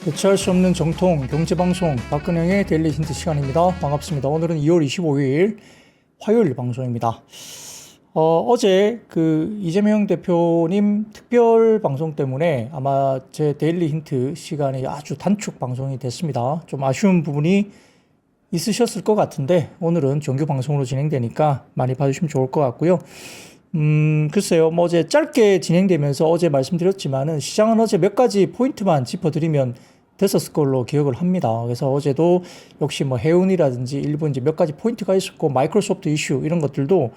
대체할 수 없는 정통 경제방송 박근영의 데일리 힌트 시간입니다. 반갑습니다. 오늘은 2월 25일 화요일 방송입니다. 어제 이재명 대표님 특별 방송 때문에 아마 제 데일리 힌트 시간이 아주 단축 방송이 됐습니다. 좀 아쉬운 부분이 있으셨을 것 같은데 오늘은 정규 방송으로 진행되니까 많이 봐주시면 좋을 것 같고요. 글쎄요, 어제 짧게 진행되면서 어제 말씀드렸지만은 시장은 어제 몇 가지 포인트만 짚어드리면 됐었을 걸로 기억을 합니다. 그래서 어제도 역시 해운이라든지 일부 이제 몇 가지 포인트가 있었고 마이크로소프트 이슈 이런 것들도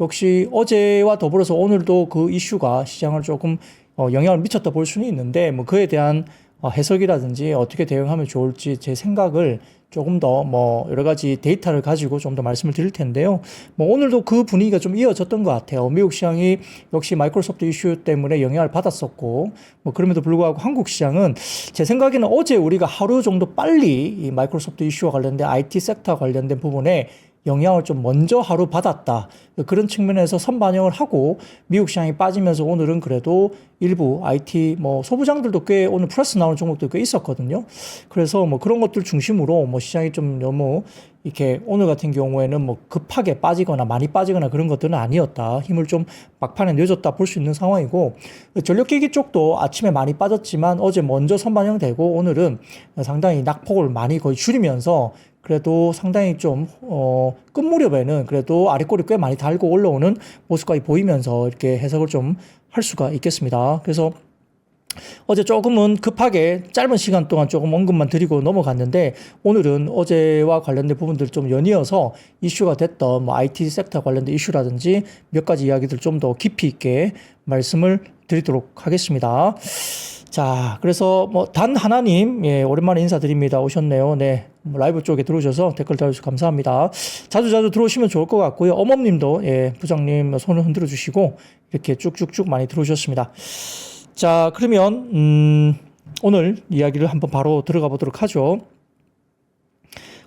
역시 어제와 더불어서 오늘도 그 이슈가 시장을 조금 영향을 미쳤다 볼 수는 있는데 그에 대한 해석이라든지 어떻게 대응하면 좋을지 제 생각을 조금 더 여러 가지 데이터를 가지고 좀 더 말씀을 드릴 텐데요. 오늘도 그 분위기가 좀 이어졌던 것 같아요. 미국 시장이 역시 마이크로소프트 이슈 때문에 영향을 받았었고, 그럼에도 불구하고 한국 시장은 제 생각에는 어제 우리가 하루 정도 빨리 이 마이크로소프트 이슈와 관련된 IT 섹터 관련된 부분에 영향을 좀 먼저 하루 받았다. 그런 측면에서 선반영을 하고 미국 시장이 빠지면서 오늘은 그래도 일부 IT 소부장들도 꽤 오늘 플러스 나오는 종목도 꽤 있었거든요. 그래서 그런 것들 중심으로 시장이 좀 너무 이렇게 오늘 같은 경우에는 급하게 빠지거나 많이 빠지거나 그런 것들은 아니었다. 힘을 좀 막판에 내줬다 볼 수 있는 상황이고, 전력기기 쪽도 아침에 많이 빠졌지만 어제 먼저 선반영되고 오늘은 상당히 낙폭을 많이 거의 줄이면서 그래도 상당히 좀 끝 무렵에는 그래도 아래꼬리 꽤 많이 달고 올라오는 모습까지 보이면서 이렇게 해석을 좀 할 수가 있겠습니다. 그래서 어제 조금은 급하게 짧은 시간 동안 조금 언급만 드리고 넘어갔는데 오늘은 어제와 관련된 부분들 좀 연이어서 이슈가 됐던 IT 섹터 관련된 이슈라든지 몇 가지 이야기들 좀 더 깊이 있게 말씀을 드리도록 하겠습니다. 자, 그래서 단 하나님, 예, 오랜만에 인사드립니다. 오셨네요. 네, 라이브 쪽에 들어오셔서 댓글 달아주셔서 감사합니다. 자주 들어오시면 좋을 것 같고요. 어멈님도, 예, 부장님 손을 흔들어 주시고 이렇게 쭉쭉쭉 많이 들어오셨습니다. 자, 그러면 오늘 이야기를 한번 바로 들어가 보도록 하죠.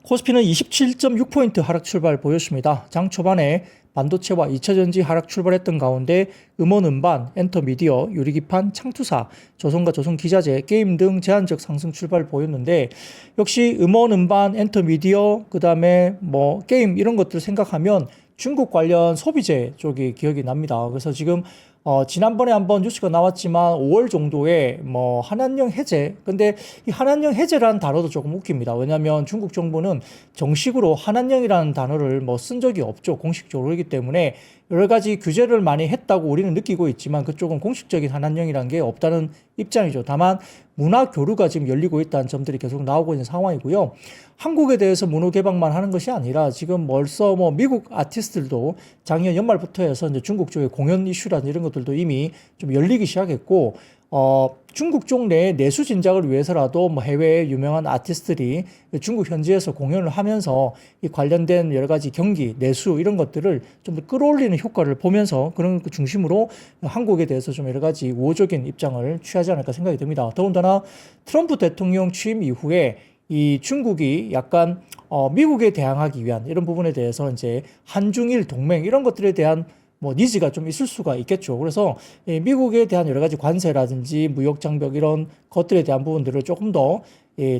코스피는 27.6포인트 하락 출발 보였습니다. 장 초반에 반도체와 2차전지 하락 출발했던 가운데 음원 음반, 엔터미디어, 유리기판, 창투사, 조선과 조선기자재, 게임 등 제한적 상승 출발 보였는데 역시 음원 음반, 엔터미디어, 그 다음에 게임 이런 것들 생각하면 중국 관련 소비재 쪽이 기억이 납니다. 그래서 지금 지난번에 한번 뉴스가 나왔지만 5월 정도에 한한령 해제. 근데 이 한한령 해제라는 단어도 조금 웃깁니다. 왜냐하면 중국 정부는 정식으로 한한령이라는 단어를 쓴 적이 없죠. 공식적으로. 그렇기 때문에 여러 가지 규제를 많이 했다고 우리는 느끼고 있지만 그쪽은 공식적인 한한령이라는 게 없다는 입장이죠. 다만 문화 교류가 지금 열리고 있다는 점들이 계속 나오고 있는 상황이고요. 한국에 대해서 문호 개방만 하는 것이 아니라 지금 벌써 미국 아티스트들도 작년 연말부터 해서 이제 중국 쪽의 공연 이슈라든지 이런 것들도 이미 좀 열리기 시작했고, 중국 쪽 내 내수 진작을 위해서라도 해외의 유명한 아티스트들이 중국 현지에서 공연을 하면서 이 관련된 여러 가지 경기, 내수 이런 것들을 좀 더 끌어올리는 효과를 보면서 그런 그 중심으로 한국에 대해서 좀 여러 가지 우호적인 입장을 취하지 않을까 생각이 듭니다. 더군다나 트럼프 대통령 취임 이후에 이 중국이 약간 미국에 대항하기 위한 이런 부분에 대해서 이제 한중일 동맹 이런 것들에 대한 니즈가 좀 있을 수가 있겠죠. 그래서 미국에 대한 여러 가지 관세라든지 무역 장벽 이런 것들에 대한 부분들을 조금 더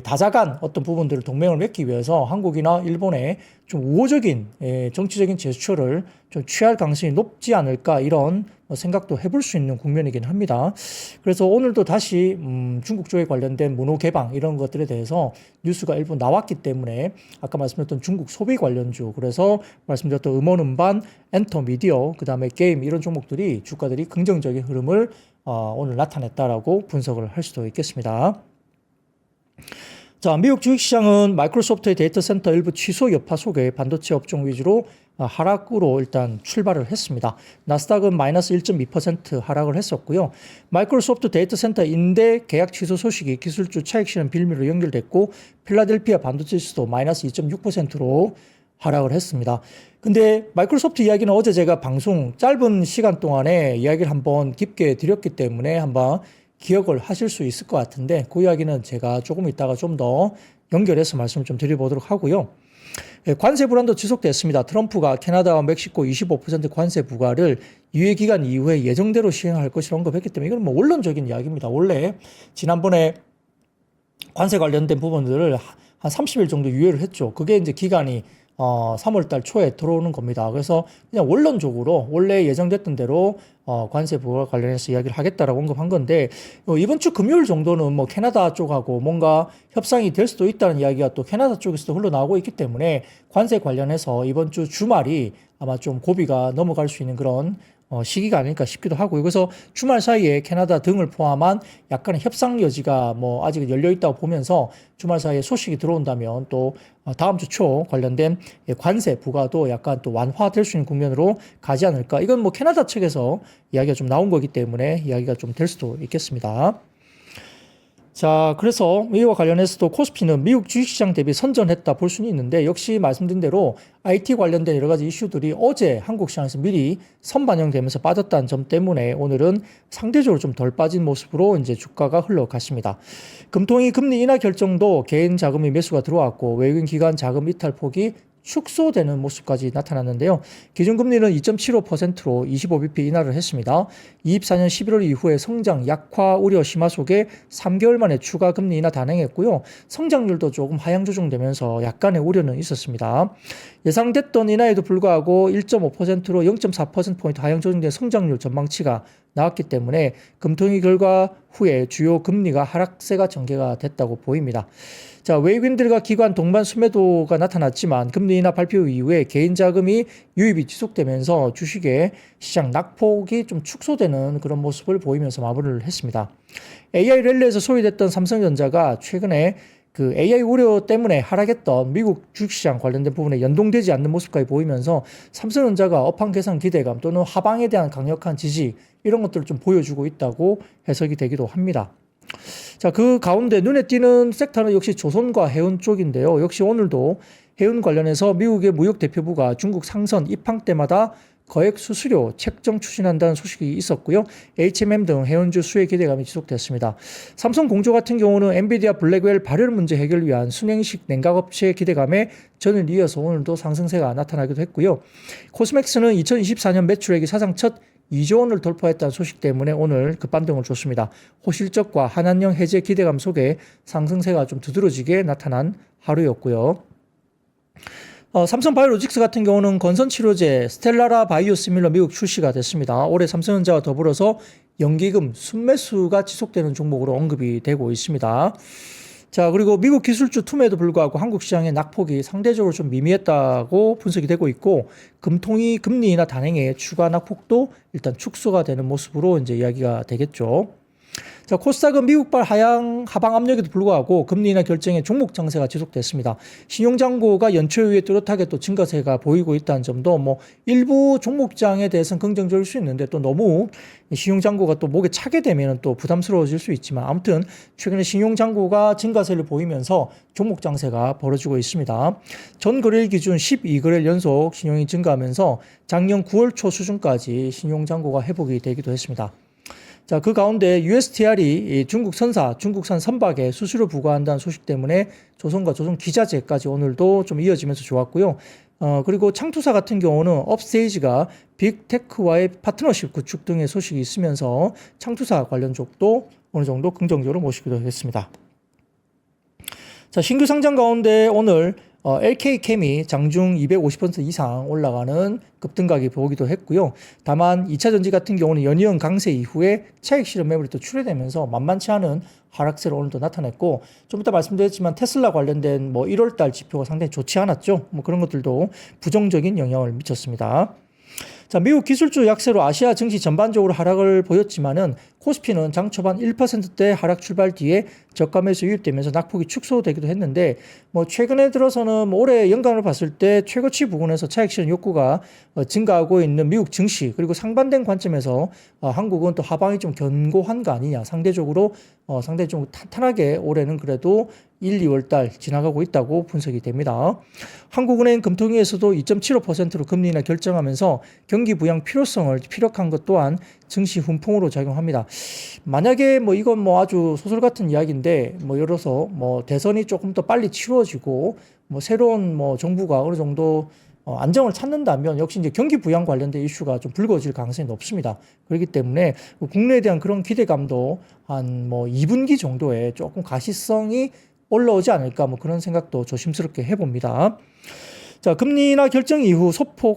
다자간 어떤 부분들을 동맹을 맺기 위해서 한국이나 일본에 좀 우호적인 정치적인 제스처를 좀 취할 가능성이 높지 않을까 이런 생각도 해볼 수 있는 국면이긴 합니다. 그래서 오늘도 다시 중국 쪽에 관련된 문호 개방 이런 것들에 대해서 뉴스가 일부 나왔기 때문에 아까 말씀드렸던 중국 소비 관련주, 그래서 말씀드렸던 음원 음반, 엔터미디어, 그 다음에 게임 이런 종목들이 주가들이 긍정적인 흐름을 오늘 나타냈다라고 분석을 할 수도 있겠습니다. 자, 미국 주식시장은 마이크로소프트의 데이터 센터 일부 취소 여파 속에 반도체 업종 위주로 하락으로 일단 출발을 했습니다. 나스닥은 마이너스 1.2% 하락을 했었고요. 마이크로소프트 데이터 센터 임대 계약 취소 소식이 기술주 차익 실현 빌미로 연결됐고 필라델피아 반도체 지수도 마이너스 2.6%로 하락을 했습니다. 근데 마이크로소프트 이야기는 어제 제가 방송 짧은 시간 동안에 이야기를 한번 깊게 드렸기 때문에 한번 기억을 하실 수 있을 것 같은데 그 이야기는 제가 조금 이따가 좀 더 연결해서 말씀을 좀 드려보도록 하고요. 관세 불안도 지속됐습니다. 트럼프가 캐나다와 멕시코 25% 관세 부과를 유예기간 이후에 예정대로 시행할 것이라고 언급했기 때문에 이건 원론적인 이야기입니다. 원래 지난번에 관세 관련된 부분들을 한 30일 정도 유예를 했죠. 그게 이제 기간이 3월 달 초에 들어오는 겁니다. 그래서 그냥 원론적으로 원래 예정됐던 대로 관세 부과 관련해서 이야기를 하겠다라고 언급한 건데, 이번 주 금요일 정도는 뭐 캐나다 쪽하고 뭔가 협상이 될 수도 있다는 이야기가 또 캐나다 쪽에서도 흘러나오고 있기 때문에 관세 관련해서 이번 주 주말이 아마 좀 고비가 넘어갈 수 있는 그런 시기가 아닐까 싶기도 하고요. 그래서 주말 사이에 캐나다 등을 포함한 약간의 협상 여지가 뭐 아직 열려 있다고 보면서 주말 사이에 소식이 들어온다면 또 다음 주 초 관련된 관세 부과도 약간 또 완화될 수 있는 국면으로 가지 않을까. 이건 뭐 캐나다 측에서 이야기가 좀 나온 거기 때문에 이야기가 좀 될 수도 있겠습니다. 자, 그래서 이와 관련해서도 코스피는 미국 주식시장 대비 선전했다 볼 수는 있는데, 역시 말씀드린 대로 IT 관련된 여러 가지 이슈들이 어제 한국 시장에서 미리 선반영되면서 빠졌다는 점 때문에 오늘은 상대적으로 좀 덜 빠진 모습으로 이제 주가가 흘러갔습니다. 금통위 금리 인하 결정도 개인 자금이 매수가 들어왔고 외국인 기관 자금 이탈 폭이 축소되는 모습까지 나타났는데요. 기준금리는 2.75%로 25bp 인하를 했습니다. 24년 11월 이후에 성장 약화 우려 심화 속에 3개월 만에 추가 금리 인하 단행했고요. 성장률도 조금 하향 조정되면서 약간의 우려는 있었습니다. 예상됐던 인하에도 불구하고 1.5%로 0.4%포인트 하향 조정된 성장률 전망치가 나왔기 때문에 금통위 결과 후에 주요 금리가 하락세가 전개가 됐다고 보입니다. 자, 외국인들과 기관 동반 수매도가 나타났지만 금리 인하 발표 이후에 개인 자금이 유입이 지속되면서 주식의 시장 낙폭이 좀 축소되는 그런 모습을 보이면서 마무리를 했습니다. AI 랠리에서 소외됐던 삼성전자가 최근에 그 AI 우려 때문에 하락했던 미국 주식시장 관련된 부분에 연동되지 않는 모습까지 보이면서 삼성전자가 업황 개선 기대감 또는 하방에 대한 강력한 지지 이런 것들을 좀 보여주고 있다고 해석이 되기도 합니다. 자, 그 가운데 눈에 띄는 섹터는 역시 조선과 해운 쪽인데요. 역시 오늘도 해운 관련해서 미국의 무역 대표부가 중국 상선 입항 때마다 거액 수수료 책정 추진한다는 소식이 있었고요. HMM 등 해운주 수혜 기대감이 지속됐습니다. 삼성 공조 같은 경우는 엔비디아 블랙웰 발열 문제 해결 위한 순행식 냉각업체 기대감에 전을 이어서 오늘도 상승세가 나타나기도 했고요. 코스맥스는 2024년 매출액이 사상 첫 2조 원을 돌파했다는 소식 때문에 오늘 급반등을 줬습니다. 호실적과 한한령 해제 기대감 속에 상승세가 좀 두드러지게 나타난 하루였고요. 삼성바이오로직스 같은 경우는 건선치료제 스텔라라 바이오시밀러 미국 출시가 됐습니다. 올해 삼성전자와 더불어서 연기금 순매수가 지속되는 종목으로 언급이 되고 있습니다. 자, 그리고 미국 기술주 투매에도 불구하고 한국 시장의 낙폭이 상대적으로 좀 미미했다고 분석이 되고 있고, 금통위 금리 인하 단행의 추가 낙폭도 일단 축소가 되는 모습으로 이제 이야기가 되겠죠. 자, 코스닥은 미국발 하방 압력에도 불구하고 금리 인하 결정에 종목 장세가 지속됐습니다. 신용장고가 연초 이후에 뚜렷하게 또 증가세가 보이고 있다는 점도 뭐 일부 종목장에 대해서는 긍정적일 수 있는데, 또 너무 신용장고가 또 목에 차게 되면 또 부담스러워질 수 있지만, 아무튼 최근에 신용장고가 증가세를 보이면서 종목 장세가 벌어지고 있습니다. 전 거래일 기준 12거래일 연속 신용이 증가하면서 작년 9월 초 수준까지 신용장고가 회복이 되기도 했습니다. 자, 그 가운데 USTR이 중국 선사, 중국산 선박에 수수료 부과한다는 소식 때문에 조선과 조선 기자재까지 오늘도 좀 이어지면서 좋았고요. 그리고 창투사 같은 경우는 업스테이지가 빅테크와의 파트너십 구축 등의 소식이 있으면서 창투사 관련 쪽도 어느 정도 긍정적으로 모시기도 했습니다. 자, 신규 상장 가운데 오늘 LK캠이 장중 250% 이상 올라가는 급등각이 보기도 했고요. 다만 2차전지 같은 경우는 연이은 강세 이후에 차익 실현 매물이 또 출회되면서 만만치 않은 하락세를 오늘도 나타냈고, 좀 이따 말씀드렸지만 테슬라 관련된 뭐 1월달 지표가 상당히 좋지 않았죠. 뭐 그런 것들도 부정적인 영향을 미쳤습니다. 자, 미국 기술주 약세로 아시아 증시 전반적으로 하락을 보였지만은 코스피는 장 초반 1%대 하락 출발 뒤에 저가 매수 유입되면서 낙폭이 축소되기도 했는데, 뭐 최근에 들어서는 뭐 올해 연간을 봤을 때 최고치 부근에서 차익 실현 욕구가 증가하고 있는 미국 증시, 그리고 상반된 관점에서 한국은 또 하방이 좀 견고한 거 아니냐, 상대적으로 상당히 좀 탄탄하게 올해는 그래도 1, 2월 달 지나가고 있다고 분석이 됩니다. 한국은행 금통위에서도 2.75%로 금리 인하 결정하면서 경기 부양 필요성을 피력한 것 또한 증시 훈풍으로 작용합니다. 만약에 뭐 이건 뭐 아주 소설 같은 이야기인데, 뭐 예를 들어서 뭐 대선이 조금 더 빨리 치러지고 뭐 새로운 뭐 정부가 어느 정도 안정을 찾는다면 역시 이제 경기 부양 관련된 이슈가 좀 불거질 가능성이 높습니다. 그렇기 때문에 국내에 대한 그런 기대감도 한 뭐 2분기 정도에 조금 가시성이 올라오지 않을까 뭐 그런 생각도 조심스럽게 해봅니다. 자, 금리 인하 결정 이후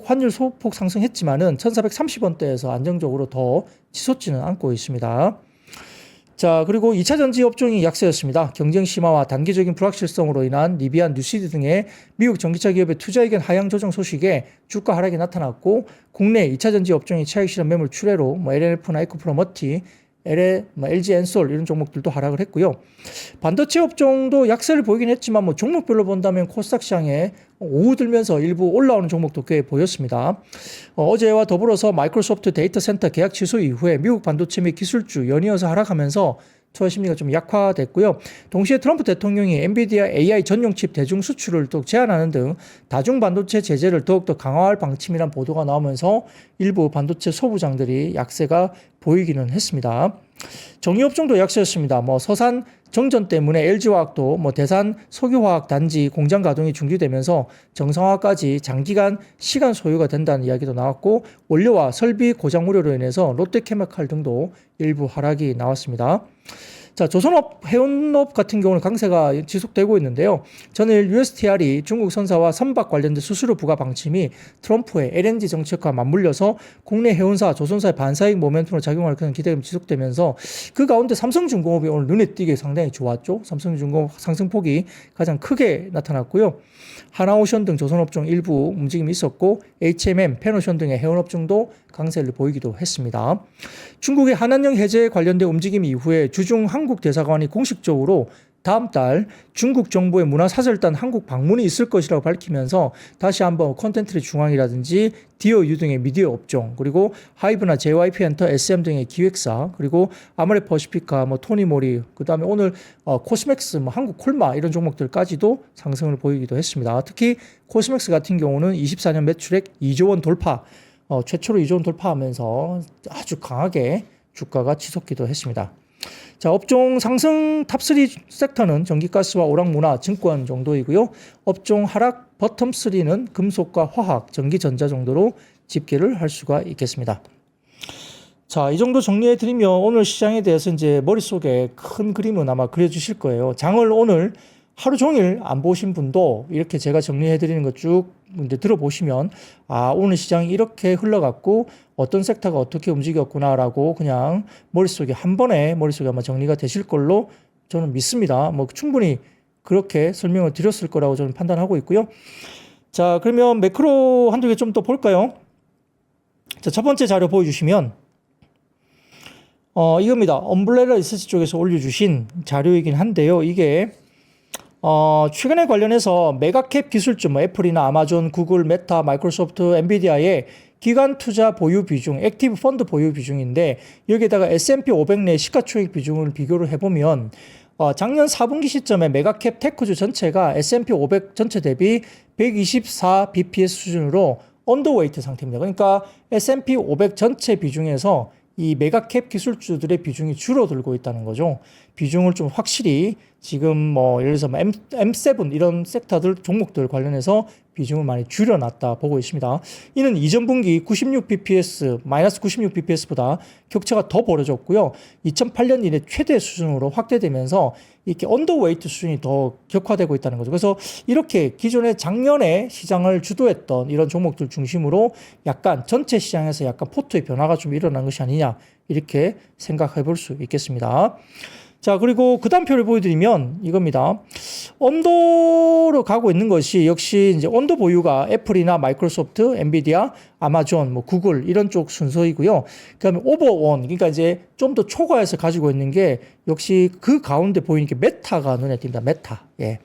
환율 소폭 상승했지만은 1430원대에서 안정적으로 더 치솟지는 않고 있습니다. 자, 그리고 2차 전지 업종이 약세였습니다. 경쟁 심화와 단기적인 불확실성으로 인한 리비안, 뉴시드 등의 미국 전기차 기업의 투자 의견 하향 조정 소식에 주가 하락이 나타났고, 국내 2차 전지 업종이 차익 실현 매물 출회로 LNF나 에코프로 머티, LG 엔솔 이런 종목들도 하락을 했고요. 반도체 업종도 약세를 보이긴 했지만 뭐 종목별로 본다면 코스닥 시장에 오후 들면서 일부 올라오는 종목도 꽤 보였습니다. 어제와 더불어서 마이크로소프트 데이터 센터 계약 취소 이후에 미국 반도체 및 기술주 연이어서 하락하면서 투자 심리가 좀 약화됐고요. 동시에 트럼프 대통령이 엔비디아 AI 전용 칩 대중 수출을 또 제한하는 등 다중 반도체 제재를 더욱더 강화할 방침이란 보도가 나오면서 일부 반도체 소부장들이 약세가 보이기는 했습니다. 정유업종도 약세였습니다. 서산 정전 때문에 LG화학도 대산 석유화학 단지 공장 가동이 중지되면서 정상화까지 장기간 시간 소요가 된다는 이야기도 나왔고, 원료와 설비 고장 우려로 인해서 롯데케미칼 등도 일부 하락이 나왔습니다. 자, 조선업, 해운업 같은 경우는 강세가 지속되고 있는데요. 전일 USTR이 중국 선사와 선박 관련된 수수료 부과 방침이 트럼프의 LNG 정책과 맞물려서 국내 해운사, 조선사의 반사익 모멘텀으로 작용할 그런 기대감이 지속되면서 그 가운데 삼성중공업이 오늘 눈에 띄게 상당히 좋았죠. 삼성중공업 상승폭이 가장 크게 나타났고요. 하나오션 등 조선업종 일부 움직임이 있었고, HMM, 페노션 등의 해운업종도 강세를 보이기도 했습니다. 중국의 한한령 해제 관련된 움직임 이후에 주중 한국 대사관이 공식적으로 다음 달 중국 정부의 문화사절단 한국 방문이 있을 것이라고 밝히면서 다시 한번 콘텐츠의 중앙이라든지 디어유 등의 미디어 업종, 그리고 하이브나 JYP 엔터, SM 등의 기획사, 그리고 아모레 퍼시피카, 토니모리, 그 다음에 오늘 코스맥스, 한국 콜마 이런 종목들까지도 상승을 보이기도 했습니다. 특히 코스맥스 같은 경우는 24년 매출액 2조 원 돌파, 최초로 2조 원 돌파하면서 아주 강하게 주가가 치솟기도 했습니다. 자, 업종 상승 탑3 섹터는 전기가스와 오락문화, 증권 정도이고요. 업종 하락 버텀 3는 금속과 화학, 전기전자 정도로 집계를 할 수가 있겠습니다. 자, 이 정도 정리해드리면 오늘 시장에 대해서 이제 머릿속에 큰 그림은 아마 그려주실 거예요. 장을 오늘 하루 종일 안 보신 분도 이렇게 제가 정리해드리는 거 쭉 들어보시면, 오늘 시장이 이렇게 흘러갔고 어떤 섹터가 어떻게 움직였구나라고 그냥 머릿속에 아마 정리가 되실 걸로 저는 믿습니다. 충분히 그렇게 설명을 드렸을 거라고 저는 판단하고 있고요. 자, 그러면 매크로 한두 개 좀 더 볼까요? 자, 첫 번째 자료 보여주시면 이겁니다. 엄블레라 리서치 쪽에서 올려주신 자료이긴 한데요. 이게 최근에 관련해서 메가캡 기술주, 애플이나 아마존, 구글, 메타, 마이크로소프트, 엔비디아의 기관 투자 보유 비중, 액티브 펀드 보유 비중인데, 여기에다가 S&P 500 내 시가총액 비중을 비교를 해보면, 작년 4분기 시점에 메가캡 테크주 전체가 S&P 500 전체 대비 124 bps 수준으로 언더웨이트 상태입니다. 그러니까 S&P 500 전체 비중에서 이 메가캡 기술주들의 비중이 줄어들고 있다는 거죠. 비중을 좀 확실히 지금 예를 들어서 M7 이런 섹터들 종목들 관련해서 비중을 많이 줄여놨다 보고 있습니다. 이는 이전 분기 96bps, 마이너스 96bps보다 격차가 더 벌어졌고요. 2008년 이래 최대 수준으로 확대되면서 이렇게 언더웨이트 수준이 더 격화되고 있다는 거죠. 그래서 이렇게 기존에 작년에 시장을 주도했던 이런 종목들 중심으로 약간 전체 시장에서 약간 포트의 변화가 좀 일어난 것이 아니냐, 이렇게 생각해 볼 수 있겠습니다. 자, 그리고 그 다음 표를 보여드리면 이겁니다. 언더로 가고 있는 것이 역시 이제 언더 보유가 애플이나 마이크로소프트, 엔비디아, 아마존, 구글 이런 쪽 순서이고요. 그다음에 오버원, 그러니까 이제 좀 더 초과해서 가지고 있는 게 역시 그 가운데 보이는 게 메타가 눈에 띕니다. 메타. 예.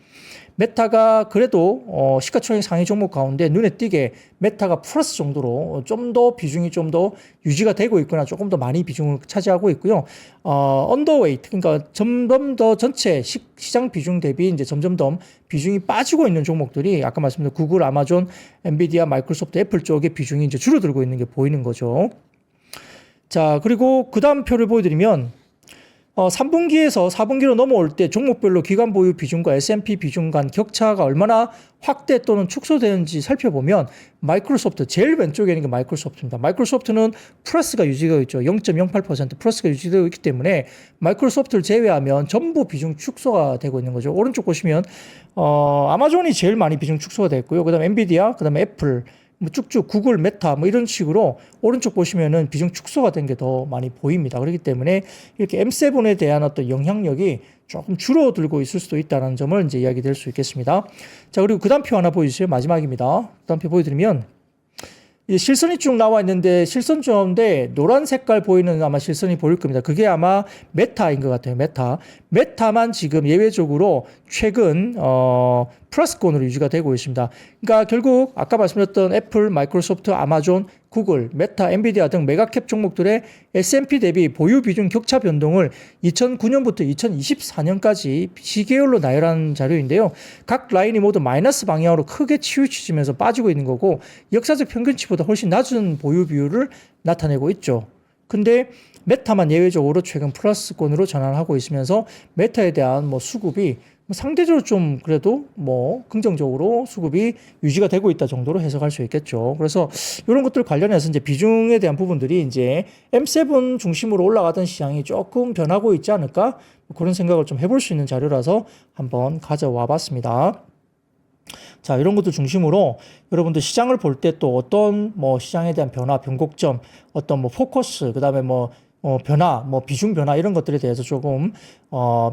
메타가 그래도 시가총액 상위 종목 가운데 눈에 띄게 메타가 플러스 정도로 좀 더 비중이 좀 더 유지가 되고 있거나 조금 더 많이 비중을 차지하고 있고요. 언더웨이트, 그러니까 점점 더 전체 시장 비중 대비 이제 점점 더 비중이 빠지고 있는 종목들이 아까 말씀드린 구글, 아마존, 엔비디아, 마이크로소프트, 애플 쪽의 비중이 이제 줄어들고 있는 게 보이는 거죠. 자, 그리고 그 다음 표를 보여드리면 3분기에서 4분기로 넘어올 때 종목별로 기관 보유 비중과 S&P 비중 간 격차가 얼마나 확대 또는 축소되는지 살펴보면 마이크로소프트 제일 왼쪽에 있는 게 마이크로소프트입니다. 마이크로소프트는 플러스가 유지되어 있죠. 0.08% 플러스가 유지되어 있기 때문에 마이크로소프트를 제외하면 전부 비중 축소가 되고 있는 거죠. 오른쪽 보시면 아마존이 제일 많이 비중 축소가 됐고요. 그다음에 엔비디아, 그다음에 애플, 뭐 쭉쭉 구글, 메타 뭐 이런 식으로 오른쪽 보시면은 비중 축소가 된 게 더 많이 보입니다. 그렇기 때문에 이렇게 M7에 대한 어떤 영향력이 조금 줄어들고 있을 수도 있다는 점을 이제 이야기될 수 있겠습니다. 자, 그리고 그 다음 표 하나 보여주세요. 마지막입니다. 그 다음 표 보여드리면 실선이 쭉 나와 있는데 실선점인데 노란 색깔 보이는 아마 실선이 보일 겁니다. 그게 아마 메타인 것 같아요. 메타만 지금 예외적으로 최근 플러스권으로 유지가 되고 있습니다. 그러니까 결국 아까 말씀드렸던 애플, 마이크로소프트, 아마존, 구글, 메타, 엔비디아 등 메가캡 종목들의 S&P 대비 보유 비중 격차 변동을 2009년부터 2024년까지 시계열로 나열한 자료인데요. 각 라인이 모두 마이너스 방향으로 크게 치우치면서 빠지고 있는 거고 역사적 평균치보다 훨씬 낮은 보유 비율을 나타내고 있죠. 근데 메타만 예외적으로 최근 플러스권으로 전환하고 있으면서 메타에 대한 수급이 상대적으로 좀 그래도 긍정적으로 수급이 유지가 되고 있다 정도로 해석할 수 있겠죠. 그래서 이런 것들 관련해서 이제 비중에 대한 부분들이 이제 M7 중심으로 올라가던 시장이 조금 변하고 있지 않을까? 그런 생각을 좀 해볼 수 있는 자료라서 한번 가져와 봤습니다. 자, 이런 것도 중심으로 여러분들 시장을 볼 때 또 어떤 시장에 대한 변화, 변곡점, 어떤 포커스, 그다음에 변화, 비중 변화 이런 것들에 대해서 조금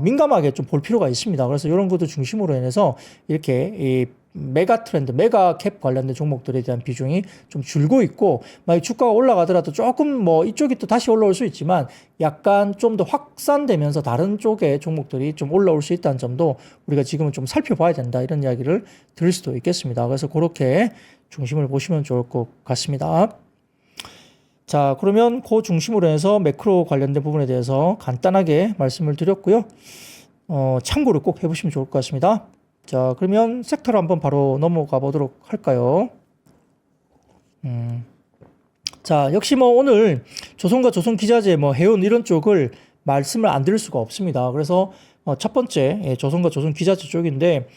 민감하게 좀 볼 필요가 있습니다. 그래서 이런 것도 중심으로 인해서 이렇게 이 메가 트렌드, 메가 캡 관련된 종목들에 대한 비중이 좀 줄고 있고, 만약 주가가 올라가더라도 조금 이쪽이 또 다시 올라올 수 있지만 약간 좀 더 확산되면서 다른 쪽의 종목들이 좀 올라올 수 있다는 점도 우리가 지금은 좀 살펴봐야 된다 이런 이야기를 들을 수도 있겠습니다. 그래서 그렇게 중심을 보시면 좋을 것 같습니다. 자, 그러면 그 중심으로 해서 매크로 관련된 부분에 대해서 간단하게 말씀을 드렸고요. 참고를 꼭 해보시면 좋을 것 같습니다. 자, 그러면 섹터로 한번 바로 넘어가 보도록 할까요? 자, 역시 오늘 조선과 조선기자재, 해운 이런 쪽을 말씀을 안 드릴 수가 없습니다. 그래서 첫 번째 조선과 조선기자재 쪽인데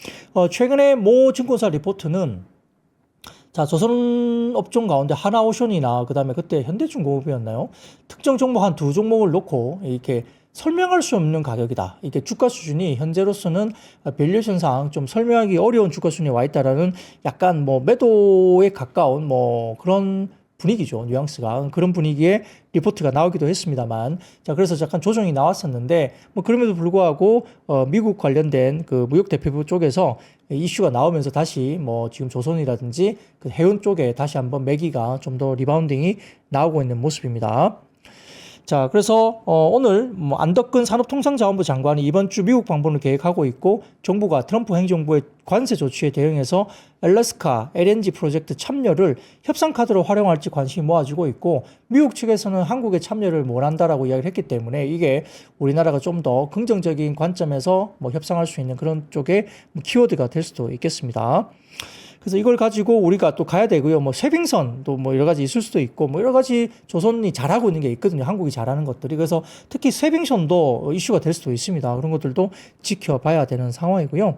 최근에 모 증권사 리포트는 자, 조선업종 가운데 하나오션이나 그다음에 그때 현대중공업이었나요? 특정 종목 한 두 종목을 놓고 이렇게 설명할 수 없는 가격이다. 이게 주가 수준이 현재로서는 밸류에이션상 좀 설명하기 어려운 주가 수준에 와 있다라는 약간 매도에 가까운 그런 분위기죠. 뉘앙스가. 그런 분위기의 리포트가 나오기도 했습니다만. 자, 그래서 약간 조정이 나왔었는데, 그럼에도 불구하고, 미국 관련된 그 무역 대표부 쪽에서 이슈가 나오면서 다시 지금 조선이라든지 그 해운 쪽에 다시 한번 매기가 좀 더 리바운딩이 나오고 있는 모습입니다. 자, 그래서 오늘 안덕근 산업통상자원부 장관이 이번 주 미국 방문을 계획하고 있고 정부가 트럼프 행정부의 관세 조치에 대응해서 알래스카 LNG 프로젝트 참여를 협상 카드로 활용할지 관심이 모아지고 있고 미국 측에서는 한국의 참여를 원한다라고 이야기를 했기 때문에 이게 우리나라가 좀 더 긍정적인 관점에서 협상할 수 있는 그런 쪽의 키워드가 될 수도 있겠습니다. 그래서 이걸 가지고 우리가 또 가야 되고요. 쇄빙선도 여러 가지 있을 수도 있고, 여러 가지 조선이 잘하고 있는 게 있거든요. 한국이 잘하는 것들이. 그래서 특히 쇄빙선도 이슈가 될 수도 있습니다. 그런 것들도 지켜봐야 되는 상황이고요.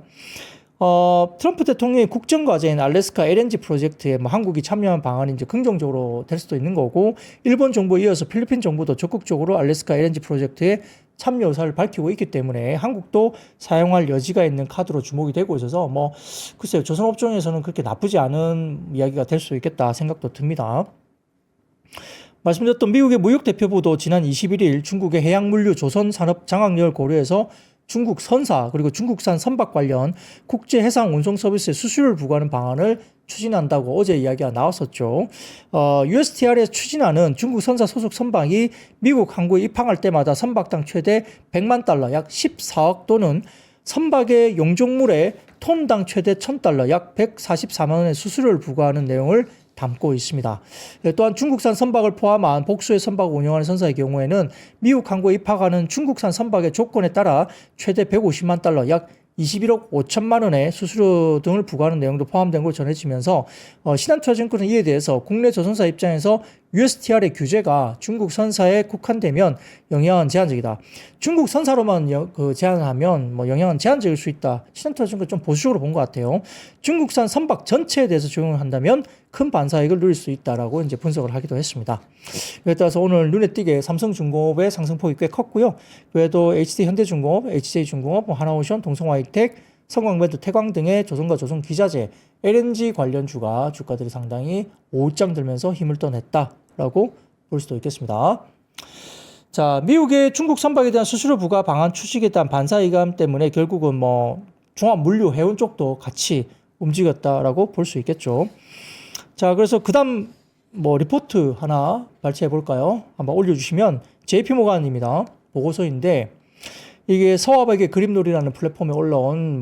트럼프 대통령의 국정과제인 알래스카 LNG 프로젝트에 한국이 참여한 방안이 이제 긍정적으로 될 수도 있는 거고, 일본 정부에 이어서 필리핀 정부도 적극적으로 알래스카 LNG 프로젝트에 참여 의사를 밝히고 있기 때문에 한국도 사용할 여지가 있는 카드로 주목이 되고 있어서 글쎄요, 조선업종에서는 그렇게 나쁘지 않은 이야기가 될 수 있겠다 생각도 듭니다. 말씀드렸던 미국의 무역대표부도 지난 21일 중국의 해양물류 조선산업 장악력을 고려해서 중국 선사 그리고 중국산 선박 관련 국제 해상 운송 서비스에 수수료를 부과하는 방안을 추진한다고 어제 이야기가 나왔었죠. USTR에서 추진하는 중국 선사 소속 선박이 미국 항구에 입항할 때마다 선박당 최대 100만 달러 약 14억 또는 선박의 용적물에 톤당 최대 1000달러 약 144만 원의 수수료를 부과하는 내용을 담고 있습니다. 또한 중국산 선박을 포함한 복수의 선박을 운영하는 선사의 경우에는 미국 항구에 입항하는 중국산 선박의 조건에 따라 최대 150만 달러 약 21억 5천만 원의 수수료 등을 부과하는 내용도 포함된 걸로 전해지면서 신한투자증권은 이에 대해서 국내 조선사 입장에서 USTR의 규제가 중국 선사에 국한되면 영향은 제한적이다. 중국 선사로만 제한하면 영향은 제한적일 수 있다. 신한투자증권 좀 보수적으로 본 것 같아요. 중국산 선박 전체에 대해서 적용을 한다면 큰 반사이익을 누릴 수 있다라고 이제 분석을 하기도 했습니다. 그에 따라서 오늘 눈에 띄게 삼성중공업의 상승폭이 꽤 컸고요. 그래도 HD현대중공업, HJ중공업, 하나오션, 동성화이텍, 성광밴드, 태광 등의 조선과 조선기자재, LNG 관련 주가들이 상당히 오장 들면서 힘을 떠냈다라고 볼 수도 있겠습니다. 자, 미국의 중국 선박에 대한 수수료 부과 방안 추진에 대한 반사이감 때문에 결국은 종합물류 해운 쪽도 같이 움직였다라고 볼 수 있겠죠. 자, 그래서 그다음 리포트 하나 발췌해 볼까요? 한번 올려주시면 JP모간입니다. 보고서인데 이게 서화백의 그림놀이라는 플랫폼에 올라온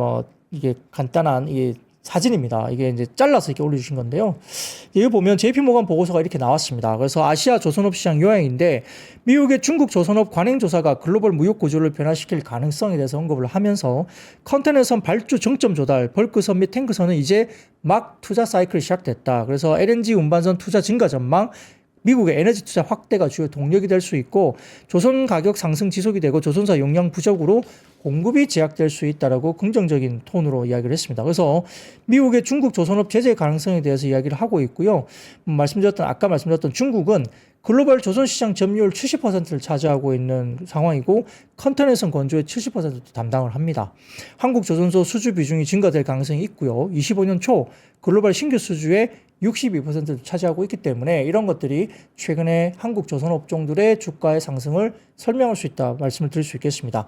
이게 간단한 이게 사진입니다. 이게 이제 잘라서 이렇게 올려주신 건데요. 여기 보면 JP모간 보고서가 이렇게 나왔습니다. 그래서 아시아 조선업 시장 요약인데 미국의 중국 조선업 관행조사가 글로벌 무역 구조를 변화시킬 가능성에 대해서 언급을 하면서 컨테이너선 발주 정점 조달, 벌크선 및 탱크선은 이제 막 투자 사이클이 시작됐다. 그래서 LNG 운반선 투자 증가 전망, 미국의 에너지 투자 확대가 주요 동력이 될 수 있고 조선 가격 상승 지속이 되고 조선사 용량 부족으로 공급이 제약될 수 있다라고 긍정적인 톤으로 이야기를 했습니다. 그래서 미국의 중국 조선업 제재 가능성에 대해서 이야기를 하고 있고요. 아까 말씀드렸던 중국은 글로벌 조선시장 점유율 70%를 차지하고 있는 상황이고 컨테이너선 건조의 70%도 담당을 합니다. 한국 조선소 수주 비중이 증가될 가능성이 있고요. 25년 초 글로벌 신규 수주의 62%를 차지하고 있기 때문에 이런 것들이 최근에 한국 조선업종들의 주가의 상승을 설명할 수 있다 말씀을 드릴 수 있겠습니다.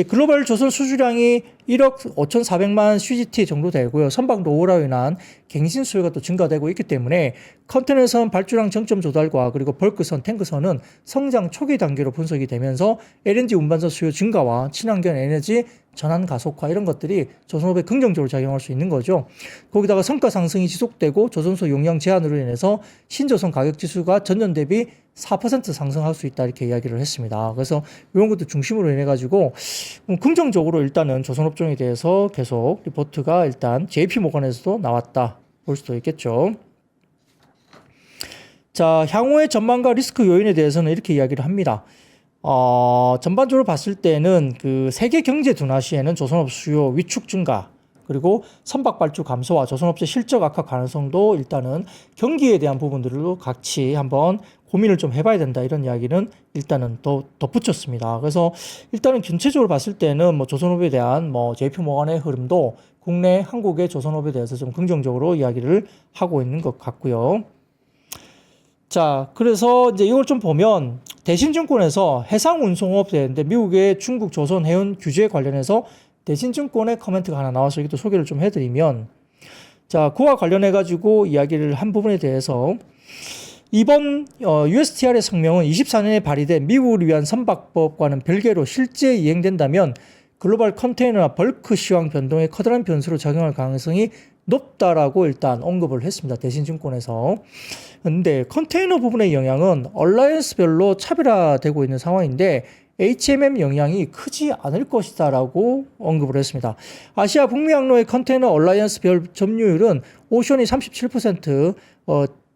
글로벌 조선 수주량이 1억 5,400만 CGT 정도 되고요. 선박 노후로 인한 갱신 수요가 또 증가되고 있기 때문에 컨테이너선 발주량 정점 조달과 그리고 벌크선, 탱크선은 성장 초기 단계로 분석이 되면서 LNG 운반선 수요 증가와 친환경 에너지 전환 가속화 이런 것들이 조선업에 긍정적으로 작용할 수 있는 거죠. 거기다가 성과 상승이 지속되고 조선소 용량 제한으로 인해서 신조선 가격 지수가 전년 대비 4% 상승할 수 있다 이렇게 이야기를 했습니다. 그래서 이런 것도 중심으로 인해 가지고 긍정적으로 일단은 조선업종에 대해서 계속 리포트가 일단 JP모건에서도 나왔다 볼 수도 있겠죠. 자, 향후의 전망과 리스크 요인에 대해서는 이렇게 이야기를 합니다. 전반적으로 봤을 때는 그 세계 경제 둔화 시에는 조선업 수요 위축 증가 그리고 선박 발주 감소와 조선업체 실적 악화 가능성도 일단은 경기에 대한 부분들로 같이 한번 고민을 좀 해봐야 된다 이런 이야기는 일단은 더 덧붙였습니다. 그래서 일단은 전체적으로 봤을 때는 조선업에 대한 JP모건의 흐름도 국내 한국의 조선업에 대해서 좀 긍정적으로 이야기를 하고 있는 것 같고요. 자, 그래서 이제 이걸 좀 보면 대신증권에서 해상운송업 대회인데 미국의 중국 조선 해운 규제 관련해서 대신증권의 커멘트가 하나 나와서 이것도 소개를 좀 해드리면 자, 그와 관련해가지고 이야기를 한 부분에 대해서 이번 USTR의 성명은 24년에 발의된 미국을 위한 선박법과는 별개로 실제 이행된다면 글로벌 컨테이너나 벌크 시황 변동에 커다란 변수로 작용할 가능성이 높다라고 일단 언급을 했습니다. 대신증권에서. 근데 컨테이너 부분의 영향은 얼라이언스별로 차별화되고 있는 상황인데 HMM 영향이 크지 않을 것이다라고 언급을 했습니다. 아시아 북미 항로의 컨테이너 얼라이언스별 점유율은 오션이 37%,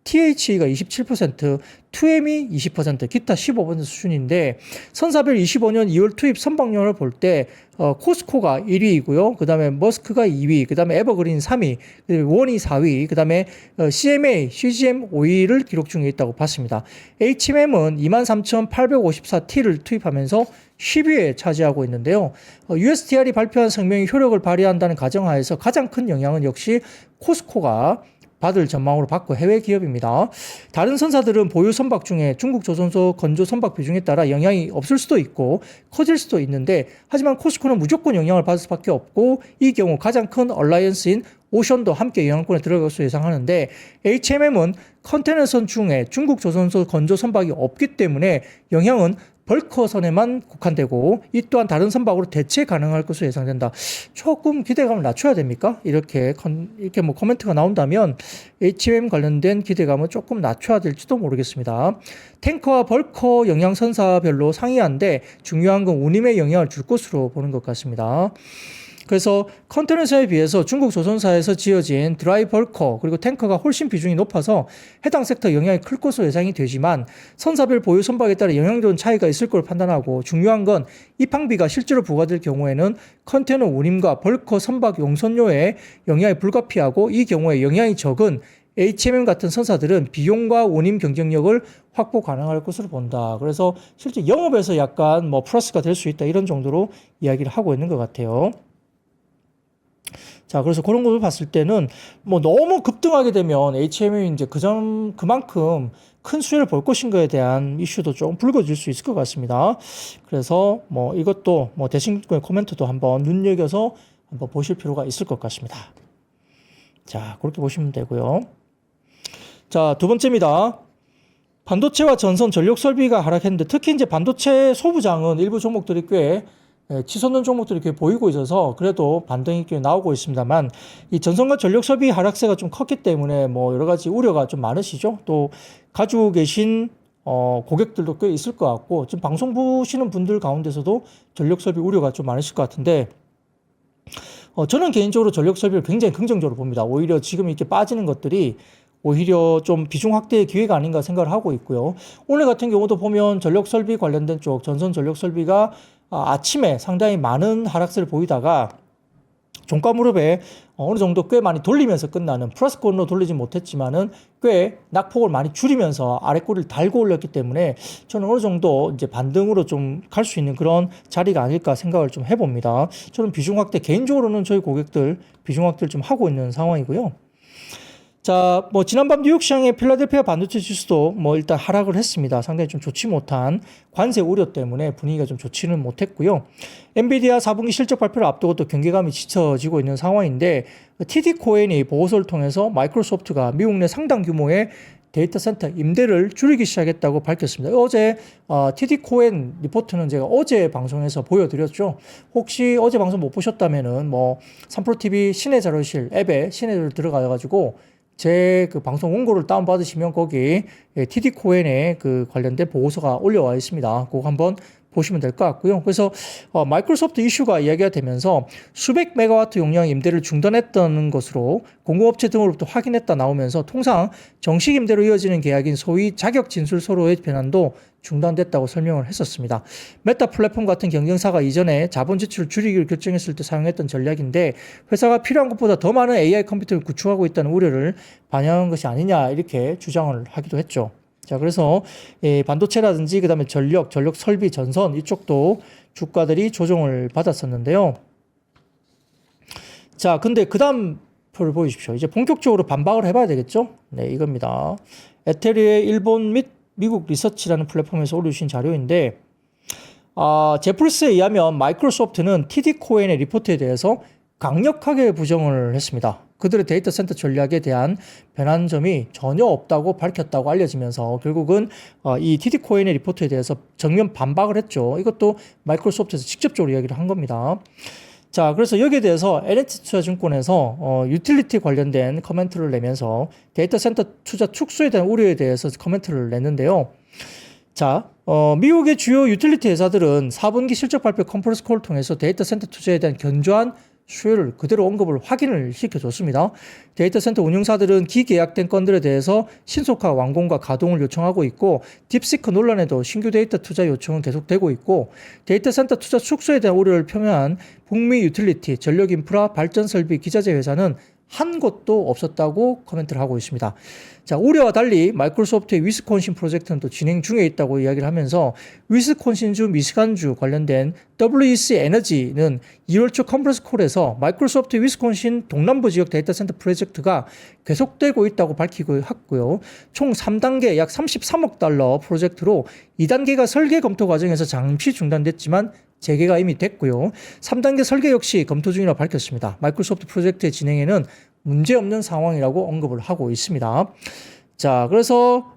THE가 27%, 2M이 20%, 기타 15% 수준인데 선사별 25년 2월 투입 선박량을 볼 때 코스코가 1위이고요. 그 다음에 머스크가 2위, 그 다음에 에버그린 3위, 그 다음에 원이 4위, 그 다음에 CMA, CGM 5위를 기록 중에 있다고 봤습니다. HMM은 23,854T를 투입하면서 10위에 차지하고 있는데요. USTR이 발표한 성명이 효력을 발휘한다는 가정하에서 가장 큰 영향은 역시 코스코가 받을 전망으로 봤고 해외 기업입니다. 다른 선사들은 보유 선박 중에 중국 조선소 건조 선박 비중에 따라 영향이 없을 수도 있고 커질 수도 있는데 하지만 코스코는 무조건 영향을 받을 수밖에 없고 이 경우 가장 큰 얼라이언스인 오션도 함께 영향권에 들어갈 수 예상하는데 HMM은 컨테이너선 중에 중국 조선소 건조 선박이 없기 때문에 영향은 벌커선에만 국한되고 이 또한 다른 선박으로 대체 가능할 것으로 예상된다. 조금 기대감을 낮춰야 됩니까? 이렇게 코멘트가 나온다면 HMM 관련된 기대감은 조금 낮춰야 될지도 모르겠습니다. 탱커와 벌커 영향 선사별로 상이한데 중요한 건 운임에 영향을 줄 것으로 보는 것 같습니다. 그래서 컨테너사에 비해서 중국 조선사에서 지어진 드라이 벌커 그리고 탱커가 훨씬 비중이 높아서 해당 섹터 영향이 클 것으로 예상이 되지만 선사별 보유 선박에 따라 영향적인 차이가 있을 걸 판단하고 중요한 건 입항비가 실제로 부과될 경우에는 컨테너 운임과 벌커 선박 용선료에 영향이 불가피하고 이 경우에 영향이 적은 HMM 같은 선사들은 비용과 운임 경쟁력을 확보 가능할 것으로 본다. 그래서 실제 영업에서 약간 뭐 플러스가 될 수 있다 이런 정도로 이야기를 하고 있는 것 같아요. 자, 그래서 그런 것을 봤을 때는 뭐 너무 급등하게 되면 HMM이 이제 그만큼 큰 수혜를 볼 것인가에 대한 이슈도 좀 불거질 수 있을 것 같습니다. 그래서 뭐 이것도 뭐 대신 코멘트도 한번 눈여겨서 한번 보실 필요가 있을 것 같습니다. 자, 그렇게 보시면 되고요. 자, 두 번째입니다. 반도체와 전선 전력 설비가 하락했는데 특히 이제 반도체 소부장은 일부 종목들이 꽤 치솟는 종목들이 꽤 보이고 있어서 그래도 반등이 꽤 나오고 있습니다만 이 전선과 전력 설비 하락세가 좀 컸기 때문에 뭐 여러 가지 우려가 좀 많으시죠. 또 가지고 계신 고객들도 꽤 있을 것 같고 지금 방송 보시는 분들 가운데서도 전력 설비 우려가 좀 많으실 것 같은데 저는 개인적으로 전력 설비를 굉장히 긍정적으로 봅니다. 오히려 지금 이렇게 빠지는 것들이 오히려 좀 비중 확대의 기회가 아닌가 생각을 하고 있고요. 오늘 같은 경우도 보면 전력 설비 관련된 쪽, 전선 전력 설비가 아침에 상당히 많은 하락세를 보이다가 종가 무릎에 어느 정도 꽤 많이 돌리면서 끝나는 플러스권으로 돌리지 못했지만은 꽤 낙폭을 많이 줄이면서 아래꼬리를 달고 올렸기 때문에 저는 어느 정도 이제 반등으로 좀 갈 수 있는 그런 자리가 아닐까 생각을 좀 해봅니다. 저는 비중 확대 개인적으로는 저희 고객들 비중 확대를 좀 하고 있는 상황이고요. 자, 뭐 지난밤 뉴욕 시장의 필라델피아 반도체 지수도 뭐 일단 하락을 했습니다. 상당히 좀 좋지 못한 관세 우려 때문에 분위기가 좀 좋지는 못했고요. 엔비디아 4분기 실적 발표를 앞두고 또 경계감이 지쳐지고 있는 상황인데 TD 코엔이 보고서를 통해서 마이크로소프트가 미국 내 상당 규모의 데이터 센터 임대를 줄이기 시작했다고 밝혔습니다. 어제 TD 코엔 리포트는 제가 어제 방송에서 보여드렸죠. 혹시 어제 방송 못 보셨다면은 뭐 3프로TV 신의 자료실 앱에 신의를 들어가가지고 제 그 방송 원고를 다운받으시면 거기 TD 코엔에 그 관련된 보고서가 올려와 있습니다. 그거 한번 보시면 될 것 같고요. 그래서 마이크로소프트 이슈가 이야기가 되면서 수백 메가와트 용량 임대를 중단했던 것으로 공급업체 등으로부터 확인했다 나오면서 통상 정식 임대로 이어지는 계약인 소위 자격 진술 서로의 변환도 중단됐다고 설명을 했었습니다. 메타 플랫폼 같은 경쟁사가 이전에 자본 지출을 줄이기를 결정했을 때 사용했던 전략인데 회사가 필요한 것보다 더 많은 AI 컴퓨터를 구축하고 있다는 우려를 반영한 것이 아니냐 이렇게 주장을 하기도 했죠. 자, 그래서 반도체라든지 그다음에 전력 설비, 전선 이쪽도 주가들이 조정을 받았었는데요. 자, 근데 그다음 표를 보여주십시오. 이제 본격적으로 반박을 해봐야 되겠죠? 네, 이겁니다. 에테리의 일본 및 미국 리서치라는 플랫폼에서 올려주신 자료인데 제프리스에 의하면 마이크로소프트는 TD 코엔의 리포트에 대해서 강력하게 부정을 했습니다. 그들의 데이터 센터 전략에 대한 변환점이 전혀 없다고 밝혔다고 알려지면서 결국은 이 TD 코엔의 리포트에 대해서 정면 반박을 했죠. 이것도 마이크로소프트에서 직접적으로 이야기를 한 겁니다. 자, 그래서 여기에 대해서 LH투자증권에서 유틸리티 관련된 코멘트를 내면서 데이터 센터 투자 축소에 대한 우려에 대해서 코멘트를 냈는데요. 자, 미국의 주요 유틸리티 회사들은 4분기 실적 발표 컨퍼런스 콜을 통해서 데이터 센터 투자에 대한 견조한 수요를 그대로 언급을 확인을 시켜줬습니다. 데이터 센터 운영사들은 기계약된 건들에 대해서 신속한 완공과 가동을 요청하고 있고 딥시크 논란에도 신규 데이터 투자 요청은 계속되고 있고 데이터 센터 투자 축소에 대한 우려를 표명한 북미 유틸리티, 전력인프라, 발전설비, 기자재 회사는 한 곳도 없었다고 코멘트를 하고 있습니다. 자, 우려와 달리 마이크로소프트의 위스콘신 프로젝트는 또 진행 중에 있다고 이야기를 하면서 위스콘신주, 미시간주 관련된 WEC 에너지는 2월 초 컨퍼런스 콜에서 마이크로소프트의 위스콘신 동남부 지역 데이터 센터 프로젝트가 계속되고 있다고 밝히고 했고요. 총 3단계 약 33억 달러 프로젝트로 2단계가 설계 검토 과정에서 잠시 중단됐지만 재개가 이미 됐고요. 3단계 설계 역시 검토 중이라고 밝혔습니다. 마이크로소프트 프로젝트의 진행에는 문제없는 상황이라고 언급을 하고 있습니다. 자, 그래서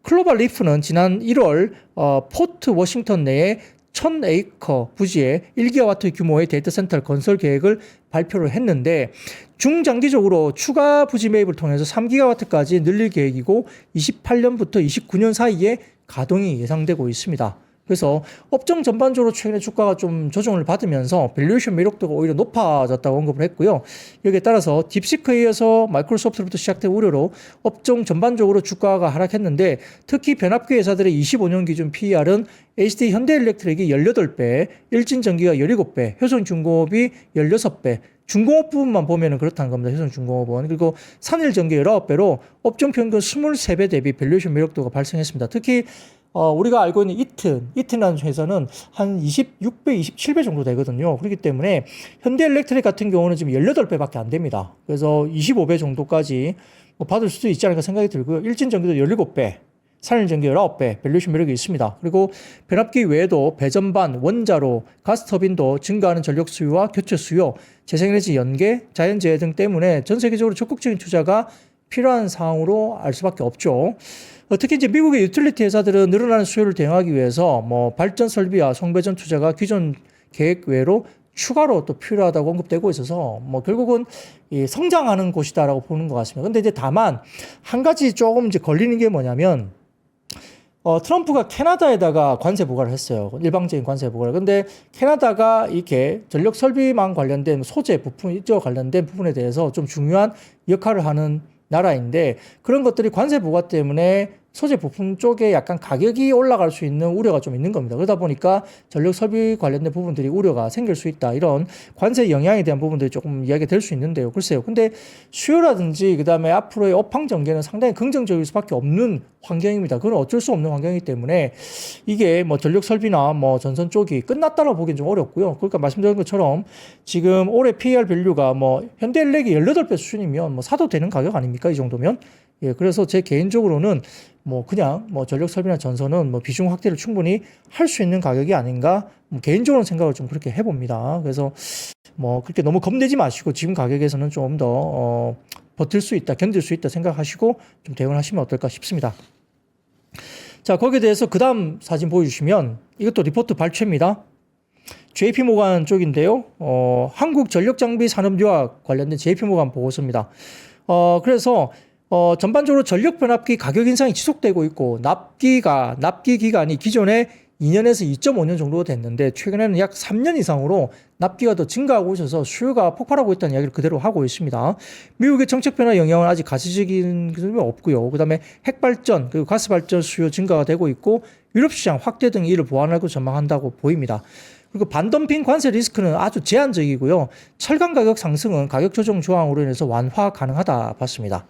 클로벌 리프는 지난 1월 포트 워싱턴 내에 1000에이커 부지에 1기가와트 규모의 데이터 센터 건설 계획을 발표를 했는데 중장기적으로 추가 부지 매입을 통해서 3기가와트까지 늘릴 계획이고 28년부터 29년 사이에 가동이 예상되고 있습니다. 그래서 업종 전반적으로 최근에 주가가 좀 조정을 받으면서 밸류에이션 매력도가 오히려 높아졌다고 언급을 했고요. 여기에 따라서 딥시크에 이어서 마이크로소프트부터 시작된 우려로 업종 전반적으로 주가가 하락했는데 특히 변압기 회사들의 25년 기준 PER은 HD 현대일렉트릭이 18배, 일진전기가 17배, 효성중공업이 16배, 중공업 부분만 보면은 그렇다는 겁니다. 효성중공업은. 그리고 산일전기 19배로 업종 평균 23배 대비 밸류에이션 매력도가 발생했습니다. 특히 우리가 알고 있는 이튼이라는 회사는 한 26배, 27배 정도 되거든요. 그렇기 때문에 현대일렉트릭 같은 경우는 지금 18배밖에 안 됩니다. 그래서 25배 정도까지 받을 수도 있지 않을까 생각이 들고요. 일진전기도 17배, 산일전기 19배, 밸류에이션 매력이 있습니다. 그리고 변압기 외에도 배전반, 원자로, 가스터빈도 증가하는 전력 수요와 교체 수요, 재생에너지 연계, 자연재해 등 때문에 전 세계적으로 적극적인 투자가 필요한 상황으로 알 수밖에 없죠. 특히 이제 미국의 유틸리티 회사들은 늘어나는 수요를 대응하기 위해서 발전 설비와 송배전 투자가 기존 계획 외로 추가로 또 필요하다고 언급되고 있어서 결국은 이 성장하는 곳이다라고 보는 것 같습니다. 근데 이제 다만 한 가지 조금 이제 걸리는 게 뭐냐면 트럼프가 캐나다에다가 관세 부과를 했어요. 일방적인 관세 부과를. 근데 캐나다가 이렇게 전력 설비망 관련된 소재 부품, 이쪽 관련된 부분에 대해서 좀 중요한 역할을 하는 나라인데 그런 것들이 관세 부과 때문에 소재 부품 쪽에 약간 가격이 올라갈 수 있는 우려가 좀 있는 겁니다. 그러다 보니까 전력 설비 관련된 부분들이 우려가 생길 수 있다. 이런 관세 영향에 대한 부분들이 조금 이야기가 될 수 있는데요. 글쎄요. 근데 수요라든지 그다음에 앞으로의 업황 전개는 상당히 긍정적일 수밖에 없는 환경입니다. 그건 어쩔 수 없는 환경이기 때문에 이게 전력 설비나 전선 쪽이 끝났다고 보기엔 좀 어렵고요. 그러니까 말씀드린 것처럼 지금 올해 PER 밸류가 현대일렉이 18배 수준이면 사도 되는 가격 아닙니까? 이 정도면. 예, 그래서 제 개인적으로는 그냥 전력 설비나 전선은 비중 확대를 충분히 할 수 있는 가격이 아닌가 개인적으로 생각을 좀 그렇게 해봅니다. 그래서 그렇게 너무 겁내지 마시고 지금 가격에서는 좀 더 버틸 수 있다, 견딜 수 있다 생각하시고 좀 대응을 하시면 어떨까 싶습니다. 자, 거기에 대해서 그 다음 사진 보여주시면 이것도 리포트 발췌입니다. JP모간 쪽인데요. 한국전력장비산업유학 관련된 JP모간 보고서입니다. 그래서 전반적으로 전력 변압기 가격 인상이 지속되고 있고 납기 기간이 기존에 2년에서 2.5년 정도 됐는데 최근에는 약 3년 이상으로 납기가 더 증가하고 있어서 수요가 폭발하고 있다는 이야기를 그대로 하고 있습니다. 미국의 정책 변화 영향은 아직 가시적인 것은 없고요. 그다음에 핵발전 그리고 가스발전 수요 증가가 되고 있고 유럽 시장 확대 등 이를 보완하고 전망한다고 보입니다. 그리고 반덤핑 관세 리스크는 아주 제한적이고요. 철강 가격 상승은 가격 조정 조항으로 인해서 완화 가능하다 봤습니다.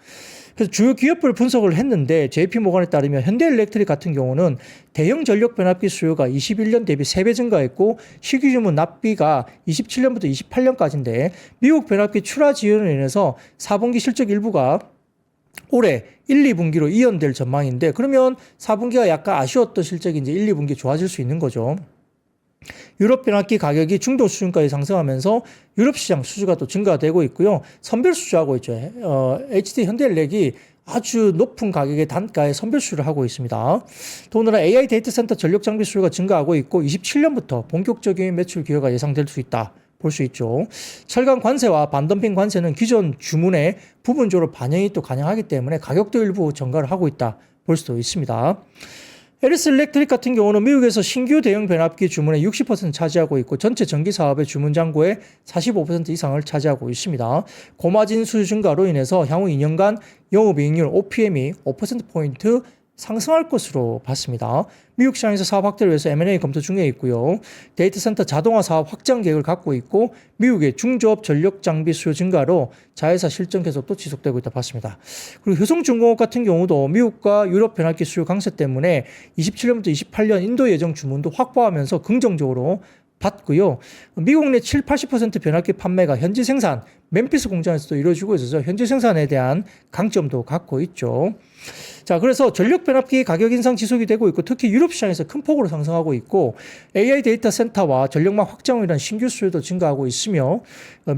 그래서 주요 기업별 분석을 했는데 JP모건에 따르면 현대일렉트릭 같은 경우는 대형 전력 변압기 수요가 21년 대비 3배 증가했고 신규 주문 납비가 27년부터 28년까지인데 미국 변압기 출하 지연으로 인해서 4분기 실적 일부가 올해 1, 2분기로 이연될 전망인데 그러면 4분기가 약간 아쉬웠던 실적이 이제 1, 2분기 좋아질 수 있는 거죠. 유럽 변압기 가격이 중도 수준까지 상승하면서 유럽 시장 수주가 또 증가되고 있고요. 선별 수주하고 있죠. HD 현대일렉이 아주 높은 가격의 단가에 선별 수주를 하고 있습니다. 더군다나 AI 데이터 센터 전력 장비 수요가 증가하고 있고 27년부터 본격적인 매출 기여가 예상될 수 있다. 볼 수 있죠. 철강 관세와 반덤핑 관세는 기존 주문에 부분적으로 반영이 또 가능하기 때문에 가격도 일부 증가를 하고 있다. 볼 수도 있습니다. 에리스 일렉트릭 같은 경우는 미국에서 신규 대형 변압기 주문의 60% 차지하고 있고 전체 전기 사업의 주문 잔고의 45% 이상을 차지하고 있습니다. 고마진 수요 증가로 인해서 향후 2년간 영업이익률 OPM이 5%포인트 상승할 것으로 봤습니다. 미국 시장에서 사업 확대를 위해서 M&A 검토 중에 있고요. 데이터 센터 자동화 사업 확장 계획을 갖고 있고 미국의 중저업 전력 장비 수요 증가로 자회사 실적 계속도 지속되고 있다 봤습니다. 그리고 효성중공업 같은 경우도 미국과 유럽 변압기 수요 강세 때문에 27년부터 28년 인도 예정 주문도 확보하면서 긍정적으로 봤고요. 미국 내 7, 80% 변압기 판매가 현지 생산, 멤피스 공장에서도 이루어지고 있어서 현지 생산에 대한 강점도 갖고 있죠. 자, 그래서 전력 변압기 가격 인상 지속이 되고 있고 특히 유럽 시장에서 큰 폭으로 상승하고 있고 AI 데이터 센터와 전력망 확장을 위한 신규 수요도 증가하고 있으며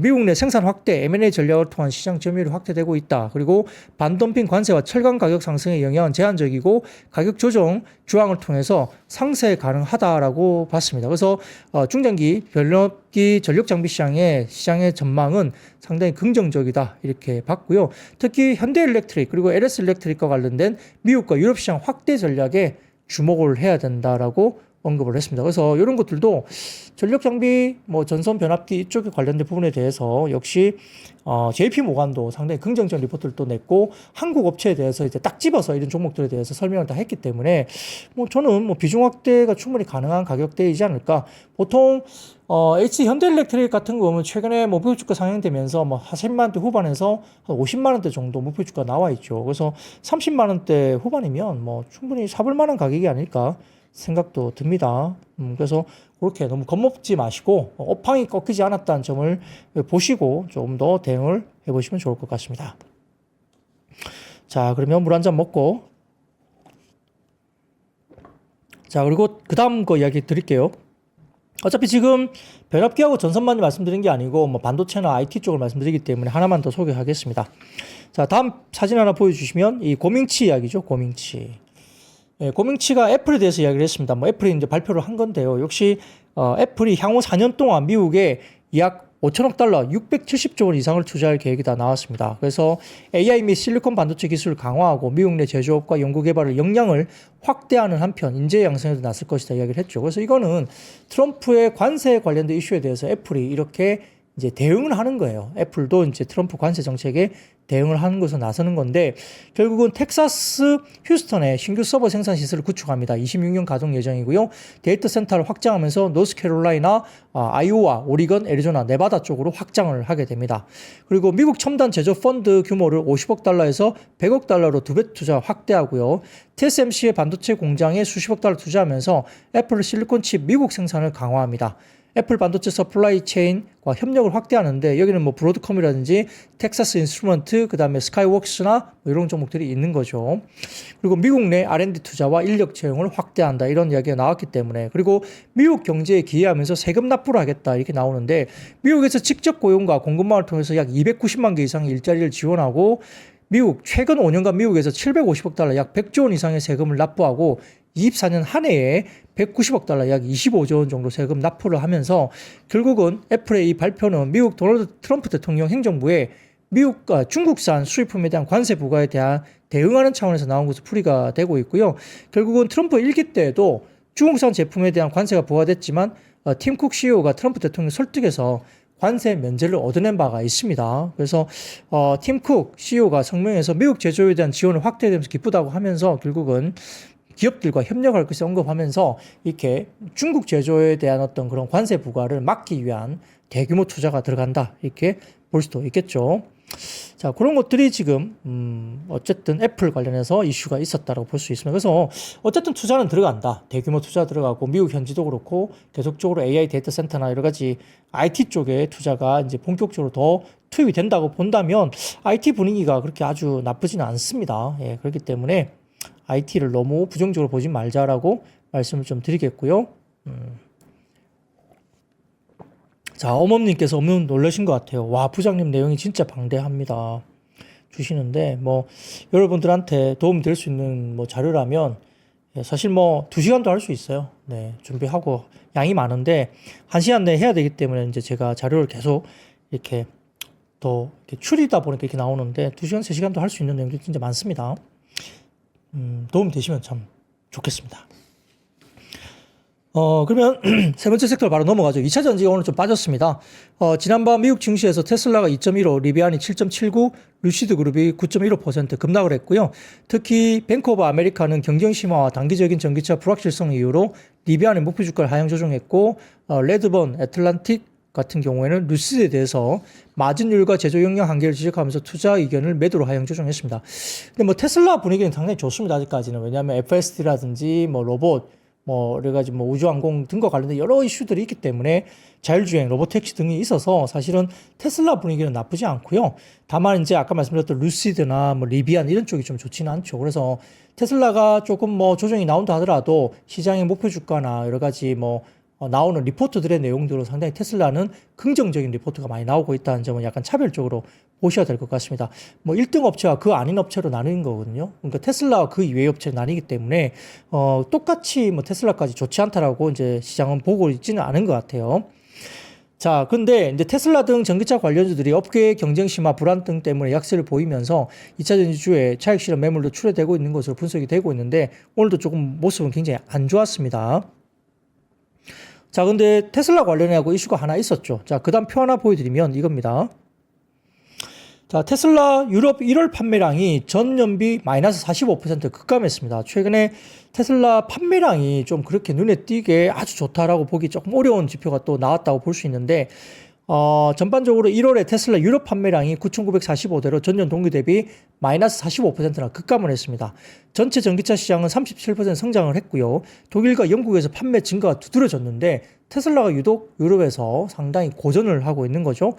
미국 내 생산 확대, M&A 전략을 통한 시장 점유율이 확대되고 있다. 그리고 반덤핑 관세와 철강 가격 상승의 영향은 제한적이고 가격 조정 조항을 통해서 상세 가능하다라고 봤습니다. 그래서 중장기 변압기 전력 장비 시장의 전망은 상당히 긍정적이다 이렇게 봤고요. 특히 현대일렉트릭 그리고 LS 일렉트릭과 관련된 미국과 유럽 시장 확대 전략에 주목을 해야 된다라고 언급을 했습니다. 그래서 이런 것들도 전력 장비, 뭐 전선 변압기 이쪽에 관련된 부분에 대해서 역시 JP 모간도 상당히 긍정적 리포트를 또 냈고 한국 업체에 대해서 이제 딱 집어서 이런 종목들에 대해서 설명을 다 했기 때문에 뭐 저는 뭐 비중 확대가 충분히 가능한 가격대이지 않을까. 보통 HC 현대일렉트릭 같은 거 보면 최근에 뭐 목표 주가 상향되면서 뭐 40만 원대 후반에서 한 50만 원대 정도 목표 주가 나와 있죠. 그래서 30만 원대 후반이면 뭐 충분히 사볼 만한 가격이 아닐까 생각도 듭니다. 그래서 그렇게 너무 겁먹지 마시고 업황이 꺾이지 않았다는 점을 보시고 좀 더 대응을 해보시면 좋을 것 같습니다. 자, 그러면 물 한 잔 먹고, 자, 그리고 그 다음 거 이야기 드릴게요. 어차피 지금 변압기하고 전선만 말씀드린 게 아니고 뭐 반도체나 IT 쪽을 말씀드리기 때문에 하나만 더 소개하겠습니다. 자, 다음 사진 하나 보여주시면 이 고밍치 이야기죠. 고밍치. 예, 고밍치가 애플에 대해서 이야기를 했습니다. 뭐 애플이 이제 발표를 한 건데요. 역시 애플이 향후 4년 동안 미국에 약 5천억 달러, 670조 원 이상을 투자할 계획이 다 나왔습니다. 그래서 AI 및 실리콘 반도체 기술을 강화하고 미국 내 제조업과 연구개발의 역량을 확대하는 한편 인재 양성에도 나설 것이다 이야기를 했죠. 그래서 이거는 트럼프의 관세에 관련된 이슈에 대해서 애플이 이렇게 이제 대응을 하는 거예요. 애플도 이제 트럼프 관세 정책에 대응을 하는 것으로 나서는 건데 결국은 텍사스 휴스턴에 신규 서버 생산 시설을 구축합니다. 26년 가동 예정이고요. 데이터 센터를 확장하면서 노스캐롤라이나, 아이오와, 오리건, 애리조나, 네바다 쪽으로 확장을 하게 됩니다. 그리고 미국 첨단 제조 펀드 규모를 50억 달러에서 100억 달러로 2배 투자 확대하고요. TSMC의 반도체 공장에 수십억 달러 투자하면서 애플 실리콘칩 미국 생산을 강화합니다. 애플 반도체 서플라이 체인과 협력을 확대하는데 여기는 뭐 브로드컴이라든지 텍사스 인스트루먼트, 그 다음에 스카이웍스나 뭐 이런 종목들이 있는 거죠. 그리고 미국 내 R&D 투자와 인력 채용을 확대한다 이런 이야기가 나왔기 때문에 그리고 미국 경제에 기여하면서 세금 납부를 하겠다 이렇게 나오는데 미국에서 직접 고용과 공급망을 통해서 약 290만 개 이상의 일자리를 지원하고 미국 최근 5년간 미국에서 750억 달러 약 100조 원 이상의 세금을 납부하고 24년 한 해에 190억 달러 약 25조 원 정도 세금 납부를 하면서 결국은 애플의 이 발표는 미국 도널드 트럼프 대통령 행정부의 미국과 중국산 수입품에 대한 관세 부과에 대한 대응하는 차원에서 나온 것으로 풀이가 되고 있고요. 결국은 트럼프 1기 때에도 중국산 제품에 대한 관세가 부과됐지만 팀 쿡 CEO가 트럼프 대통령 설득해서 관세 면제를 얻어낸 바가 있습니다. 그래서 팀 쿡 CEO가 성명에서 미국 제조에 대한 지원을 확대되면서 기쁘다고 하면서 결국은 기업들과 협력할 것을 언급하면서 이렇게 중국 제조에 대한 어떤 그런 관세 부과를 막기 위한 대규모 투자가 들어간다 이렇게 볼 수도 있겠죠. 자, 그런 것들이 지금 어쨌든 애플 관련해서 이슈가 있었다고 볼 수 있습니다. 그래서 어쨌든 투자는 들어간다. 대규모 투자 들어가고 미국 현지도 그렇고 계속적으로 AI 데이터 센터나 여러 가지 IT 쪽에 투자가 이제 본격적으로 더 투입이 된다고 본다면 IT 분위기가 그렇게 아주 나쁘지는 않습니다. 예, 그렇기 때문에 IT를 너무 부정적으로 보지 말자라고 말씀을 좀 드리겠고요. 자, 어머님께서 너무 놀라신 것 같아요. 와, 부장님 내용이 진짜 방대합니다. 주시는데, 뭐, 여러분들한테 도움이 될 수 있는 뭐 자료라면, 사실 뭐, 2시간도 할 수 있어요. 네, 준비하고, 양이 많은데, 1시간 내에 해야 되기 때문에 이제 제가 자료를 계속 이렇게 더 이렇게 추리다 보니까 이렇게 나오는데, 2시간, 3시간도 할 수 있는 내용들이 진짜 많습니다. 도움 되시면 참 좋겠습니다. 그러면 세 번째 섹터로 바로 넘어가죠. 2차 전지가 오늘 좀 빠졌습니다. 지난밤 미국 증시에서 테슬라가 2.15, 리비안이 7.79, 루시드 그룹이 9.15% 급락을 했고요. 특히 뱅크 오브 아메리카는 경쟁 심화와 단기적인 전기차 불확실성 이유로 리비안의 목표 주가를 하향 조정했고, 레드번, 애틀란틱 같은 경우에는 루시드에 대해서 마진율과 제조 역량 한계를 지적하면서 투자 의견을 매도로 하향 조정했습니다. 근데 뭐 테슬라 분위기는 상당히 좋습니다. 아직까지는. 왜냐하면 FSD라든지 뭐 로봇, 뭐 여러 가지 뭐 우주항공 등과 관련된 여러 이슈들이 있기 때문에 자율주행, 로보택시 등이 있어서 사실은 테슬라 분위기는 나쁘지 않고요. 다만 이제 아까 말씀드렸던 루시드나 뭐 리비안 이런 쪽이 좀 좋지는 않죠. 그래서 테슬라가 조금 뭐 조정이 나온다 하더라도 시장의 목표 주가나 여러 가지 뭐 나오는 리포트들의 내용들은 상당히 테슬라는 긍정적인 리포트가 많이 나오고 있다는 점은 약간 차별적으로 보셔야 될 것 같습니다. 뭐 1등 업체와 그 아닌 업체로 나뉘는 거거든요. 그러니까 테슬라와 그 이외의 업체로 나뉘기 때문에 똑같이 뭐 테슬라까지 좋지 않다라고 이제 시장은 보고 있지는 않은 것 같아요. 자, 근데 이제 테슬라 등 전기차 관련주들이 업계의 경쟁 심화 불안 등 때문에 약세를 보이면서 2차 전지주에 차익 실현 매물도 출회되고 있는 것으로 분석이 되고 있는데 오늘도 조금 모습은 굉장히 안 좋았습니다. 자, 근데 테슬라 관련해하고 이슈가 하나 있었죠. 자, 그 다음 표 하나 보여드리면 이겁니다. 자, 테슬라 유럽 1월 판매량이 전년비 마이너스 45% 급감했습니다. 최근에 테슬라 판매량이 좀 그렇게 눈에 띄게 아주 좋다라고 보기 조금 어려운 지표가 또 나왔다고 볼 수 있는데, 전반적으로 1월에 테슬라 유럽 판매량이 9,945대로 전년 동기 대비 마이너스 45%나 급감을 했습니다. 전체 전기차 시장은 37% 성장을 했고요. 독일과 영국에서 판매 증가가 두드러졌는데 테슬라가 유독 유럽에서 상당히 고전을 하고 있는 거죠.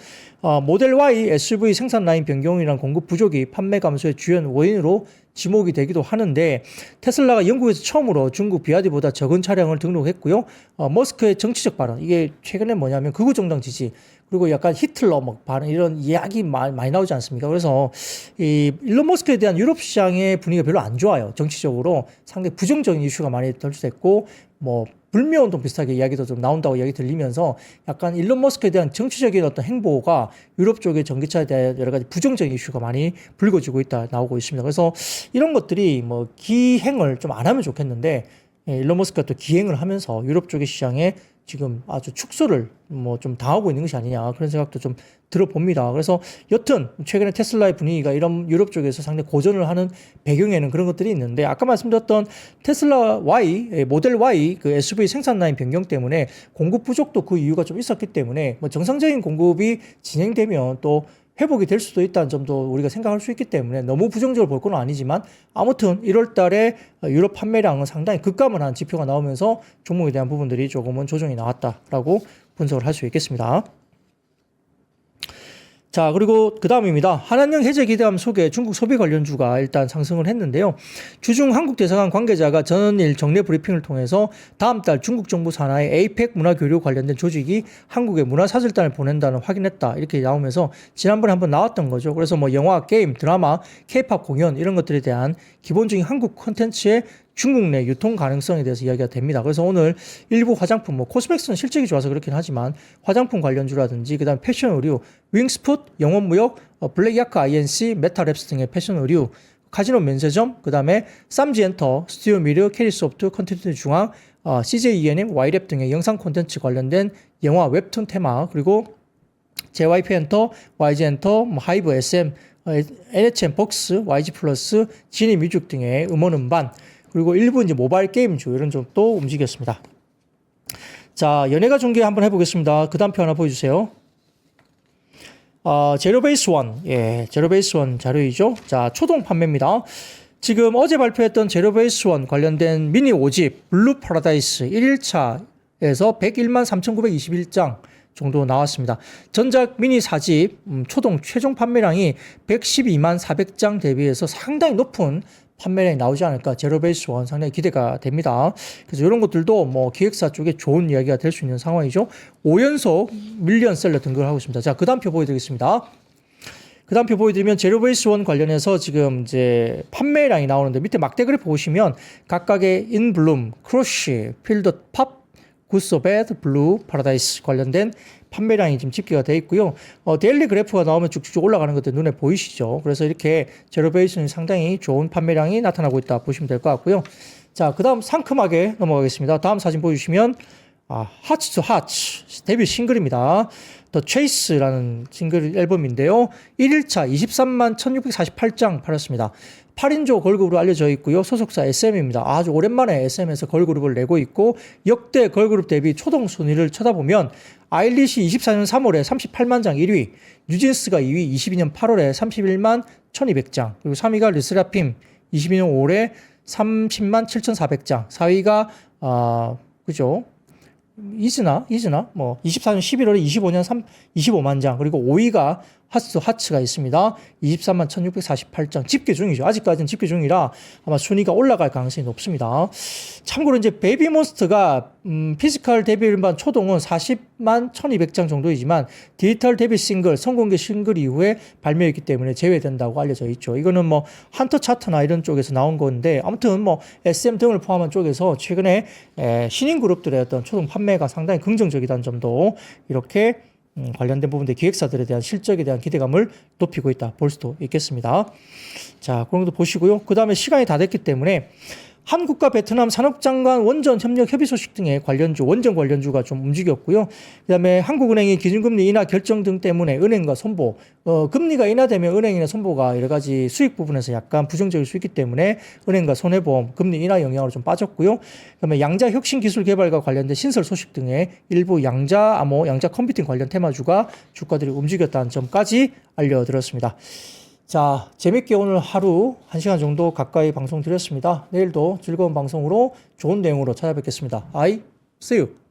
모델 Y SUV 생산 라인 변경이랑 공급 부족이 판매 감소의 주요 원인으로 지목이 되기도 하는데, 테슬라가 영국에서 처음으로 중국 BYD보다 적은 차량을 등록했고요. 머스크의 정치적 발언, 이게 최근에 뭐냐면 극우 정당 지지, 그리고 약간 히틀러 막 발언, 이런 이야기 많이 나오지 않습니까? 그래서 이 일론 머스크에 대한 유럽 시장의 분위기가 별로 안 좋아요. 정치적으로 상당히 부정적인 이슈가 많이 덜출됐고, 뭐 불매운동 비슷하게 이야기도 좀 나온다고 이야기 들리면서 약간 일론 머스크에 대한 정치적인 어떤 행보가 유럽 쪽의 전기차에 대한 여러 가지 부정적인 이슈가 많이 불거지고 있다 나오고 있습니다. 그래서 이런 것들이 뭐 기행을 좀 안 하면 좋겠는데, 일론 머스크가 또 기행을 하면서 유럽 쪽의 시장에 지금 아주 축소를 뭐 좀 당하고 있는 것이 아니냐, 그런 생각도 좀 들어봅니다. 그래서 여튼 최근에 테슬라의 분위기가 이런 유럽 쪽에서 상당히 고전을 하는 배경에는 그런 것들이 있는데, 아까 말씀드렸던 테슬라 Y, 모델 Y 그 SUV 생산 라인 변경 때문에 공급 부족도 그 이유가 좀 있었기 때문에, 뭐 정상적인 공급이 진행되면 또 회복이 될 수도 있다는 점도 우리가 생각할 수 있기 때문에 너무 부정적으로 볼 건 아니지만, 아무튼 1월 달에 유럽 판매량은 상당히 급감을 한 지표가 나오면서 종목에 대한 부분들이 조금은 조정이 나왔다라고 분석을 할 수 있겠습니다. 자, 그리고 그 다음입니다. 한한령 해제 기대감 속에 중국 소비 관련주가 일단 상승을 했는데요. 주중 한국 대사관 관계자가 전일 정례 브리핑을 통해서 다음 달 중국 정부 산하의 에이펙 문화교류 관련된 조직이 한국에 문화사절단을 보낸다는 확인했다, 이렇게 나오면서 지난번에 한번 나왔던 거죠. 그래서 뭐 영화, 게임, 드라마, 케이팝 공연 이런 것들에 대한 기본적인 한국 콘텐츠의 중국 내 유통 가능성에 대해서 이야기가 됩니다. 그래서 오늘 일부 화장품, 뭐 코스맥스는 실적이 좋아서 그렇긴 하지만 화장품 관련주라든지 그다음 패션 의류, 윙스풋, 영원무역, 블랙야크 INC, 메타랩스 등의 패션 의류, 카지노 면세점, 그다음에 쌈지엔터, 스튜디오 미르, 캐리소프트, 컨텐츠 중앙, CJ ENM, Y랩 등의 영상 콘텐츠 관련된 영화, 웹툰 테마, 그리고 JYP 엔터, YG 엔터, 하이브 SM, NHN 복스, YG 플러스, 지니 뮤직 등의 음원 음반, 그리고 일부 이제 모바일 게임주 이런 쪽도 움직였습니다. 자, 연예가 중계 한번 해보겠습니다. 그 다음 표 하나 보여주세요. 제로베이스 원, 제로베이스 원 자료이죠. 자, 초동 판매입니다. 지금 어제 발표했던 제로베이스 원 관련된 미니 5집 블루 파라다이스 1일차에서 101만 3,921장 정도 나왔습니다. 전작 미니 4집 초동 최종 판매량이 112만 400장 대비해서 상당히 높은 판매량이 나오지 않을까, 제로베이스 원 상당히 기대가 됩니다. 그래서 이런 것들도 뭐 기획사 쪽에 좋은 이야기가 될 수 있는 상황이죠. 5연속 밀리언셀러 등극을 하고 있습니다. 자, 그 다음 표 보여드리겠습니다. 그 다음 표 보여드리면 제로베이스 원 관련해서 지금 이제 판매량이 나오는데, 밑에 막대 그래프 보시면 각각의 인블룸, 크러쉬, 필드 팝, 굿소 배드, 블루, 파라다이스 관련된 판매량이 지금 집계가 되어 있고요. 데일리 그래프가 나오면 쭉쭉 올라가는 것들 눈에 보이시죠? 그래서 이렇게 제로베이스는 상당히 좋은 판매량이 나타나고 있다 보시면 될 것 같고요. 자, 그 다음 상큼하게 넘어가겠습니다. 다음 사진 보여주시면 하츠 투 하츠 데뷔 싱글입니다. 더 체이스라는 싱글 앨범인데요. 1일차 23만 1648장 팔았습니다. 8인조 걸그룹으로 알려져 있고요. 소속사 SM입니다. 아주 오랜만에 SM에서 걸그룹을 내고 있고, 역대 걸그룹 데뷔 초동 순위를 쳐다보면 아일리시 24년 3월에 38만 장 1위, 뉴진스가 2위 22년 8월에 31만 1200장, 그리고 3위가 르세라핌 22년 5월에 30만 7400장, 4위가 그죠? 이즈나 뭐 24년 11월에 25만 장, 그리고 5위가 하츠가 있습니다. 23만 1648장 집계 중이죠. 아직까지는 집계 중이라 아마 순위가 올라갈 가능성이 높습니다. 참고로 이제 베이비몬스터가 피지컬 데뷔 일반 초동은 40만 1200장 정도이지만 디지털 데뷔 싱글, 선공개 싱글 이후에 발매했기 때문에 제외된다고 알려져 있죠. 이거는 뭐 한터 차트나 이런 쪽에서 나온 건데, 아무튼 뭐 SM 등을 포함한 쪽에서 최근에 신인 그룹들의 어떤 초동 판매가 상당히 긍정적이다는 점도 이렇게 관련된 부분들 기획사들에 대한 실적에 대한 기대감을 높이고 있다 볼 수도 있겠습니다. 자, 그런 것도 보시고요. 그 다음에 시간이 다 됐기 때문에 한국과 베트남 산업장 간 원전 협력 협의 소식 등의 관련주, 원전 관련주가 좀 움직였고요. 그다음에 한국은행이 기준금리 인하 결정 등 때문에 은행과 손보, 금리가 인하되면 은행이나 손보가 여러 가지 수익 부분에서 약간 부정적일 수 있기 때문에 은행과 손해보험 금리 인하 영향으로 좀 빠졌고요. 그다음에 양자 혁신 기술 개발과 관련된 신설 소식 등의 일부 양자 암호, 양자 컴퓨팅 관련 테마주가 주가들이 움직였다는 점까지 알려드렸습니다. 자, 재밌게 오늘 하루 1시간 정도 가까이 방송 드렸습니다. 내일도 즐거운 방송으로 좋은 내용으로 찾아뵙겠습니다. I see you.